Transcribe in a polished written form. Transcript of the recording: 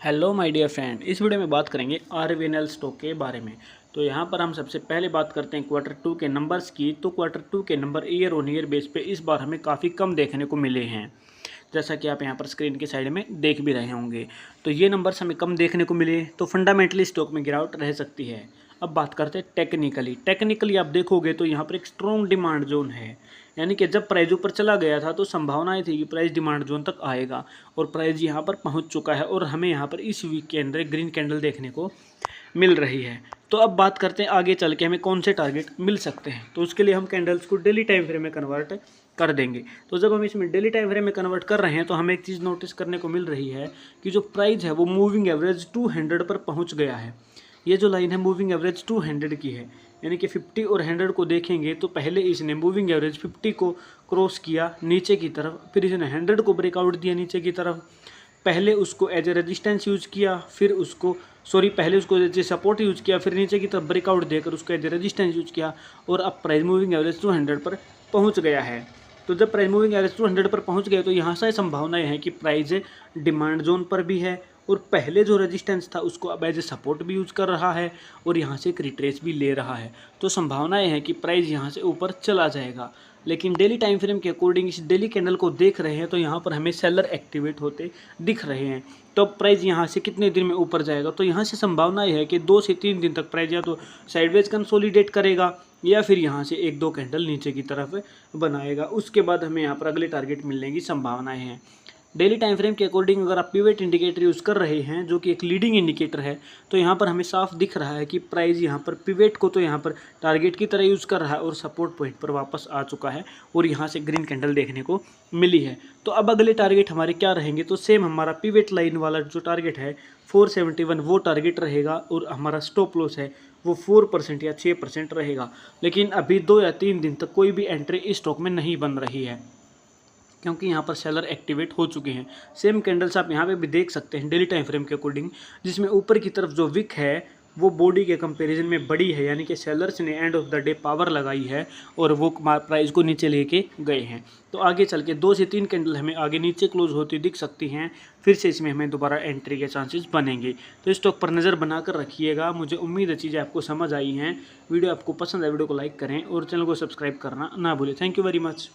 Hello my dear friend, इस video में बात करेंगे आरवीएनएल स्टॉक के बारे में। तो यहाँ पर हम सबसे पहले बात करते हैं क्वार्टर टू के नंबर्स की। तो क्वार्टर टू के number year on year base पे इस बार हमें काफ़ी कम देखने को मिले हैं, जैसा कि आप यहाँ पर स्क्रीन के साइड में देख भी रहे होंगे। तो ये नंबर्स हमें कम देखने को मिले तो फंडामेंटली स्टॉक में गिरावट रह सकती है। अब बात करते हैं टेक्निकली आप देखोगे तो यहाँ पर एक स्ट्रॉन्ग डिमांड जोन है, यानी कि जब प्राइस ऊपर चला गया था तो संभावनाएं थी कि प्राइस डिमांड जोन तक आएगा और प्राइस यहाँ पर पहुँच चुका है और हमें यहाँ पर इस वीक के अंदर एक ग्रीन कैंडल देखने को मिल रही है। तो अब बात करते हैं आगे चल के हमें कौन से टारगेट मिल सकते हैं। तो उसके लिए हम कैंडल्स को डेली टाइम फ्रेम में कन्वर्ट कर देंगे। तो जब हम इसमें डेली टाइम फ्रेम में कन्वर्ट कर रहे हैं तो हमें एक चीज़ नोटिस करने को मिल रही है कि जो प्राइस है वो मूविंग एवरेज 200 पर पहुंच गया है। ये जो लाइन है मूविंग एवरेज 200 की है, यानी कि 50 और 100 को देखेंगे तो पहले इसने मूविंग एवरेज 50 को क्रॉस किया नीचे की तरफ, फिर इसने 100 को ब्रेकआउट दिया नीचे की तरफ, पहले उसको एज ए रेजिस्टेंस यूज़ किया, फिर उसको पहले उसको एज ए सपोर्ट यूज़ किया, फिर नीचे की तरफ ब्रेकआउट देकर उसको एज ए रेजिस्टेंस यूज़ किया और अब प्राइस मूविंग एवरेज 200 पर पहुंच गया है। तो जब प्राइस मूविंग एवरेज 200 पर पहुंच गए तो यहाँ से संभावनाएं हैं कि प्राइस डिमांड जोन पर भी है और पहले जो रेजिस्टेंस था उसको अब एज ए सपोर्ट भी यूज़ कर रहा है और यहाँ से एक रिट्रेस भी ले रहा है। तो संभावनाएं हैं कि प्राइस यहाँ से ऊपर चला जाएगा। लेकिन डेली टाइम फ्रेम के अकॉर्डिंग इस डेली कैंडल को देख रहे हैं तो यहाँ पर हमें सेलर एक्टिवेट होते दिख रहे हैं। तो प्राइस यहाँ से कितने दिन में ऊपर जाएगा, तो यहाँ से संभावनाएं है कि 2 से 3 दिन तक प्राइस या तो साइडवेज कंसोलिडेट करेगा या फिर यहाँ से 1-2 कैंडल नीचे की तरफ बनाएगा। उसके बाद हमें यहाँ पर अगले टारगेट मिलने की संभावनाएं हैं। डेली टाइम फ्रेम के अकॉर्डिंग अगर आप पिवट इंडिकेटर यूज़ कर रहे हैं जो कि एक लीडिंग इंडिकेटर है, तो यहाँ पर हमें साफ दिख रहा है कि प्राइस यहाँ पर पिवट को तो यहाँ पर टारगेट की तरह यूज़ कर रहा है और सपोर्ट पॉइंट पर वापस आ चुका है और यहाँ से ग्रीन कैंडल देखने को मिली है। तो अब अगले टारगेट हमारे क्या रहेंगे, तो सेम हमारा पिवट लाइन वाला जो टारगेट है 471 वो टारगेट रहेगा और हमारा स्टॉप लॉस है वो 4% या 6% रहेगा। लेकिन अभी 2 या 3 दिन तक कोई भी एंट्री इस स्टॉक में नहीं बन रही है क्योंकि यहाँ पर सेलर एक्टिवेट हो चुके हैं। सेम कैंडल्स आप यहाँ पे भी देख सकते हैं डेली टाइम फ्रेम के अकॉर्डिंग, जिसमें ऊपर की तरफ जो विक है वो बॉडी के कंपैरिजन में बड़ी है, यानी कि सेलर्स ने end of the day power लगाई है और वो प्राइस को नीचे लेके गए हैं। तो आगे चल के 2 से 3 कैंडल हमें आगे नीचे क्लोज होती दिख सकती हैं, फिर से इसमें हमें दोबारा एंट्री के चांसेस बनेंगे। तो स्टॉक पर नज़र बनाकर रखिएगा। मुझे उम्मीद है चीज़ें आपको समझ आई हैं। वीडियो आपको पसंद है, वीडियो को लाइक करें और चैनल को सब्सक्राइब करना ना भूलें। Thank you very much.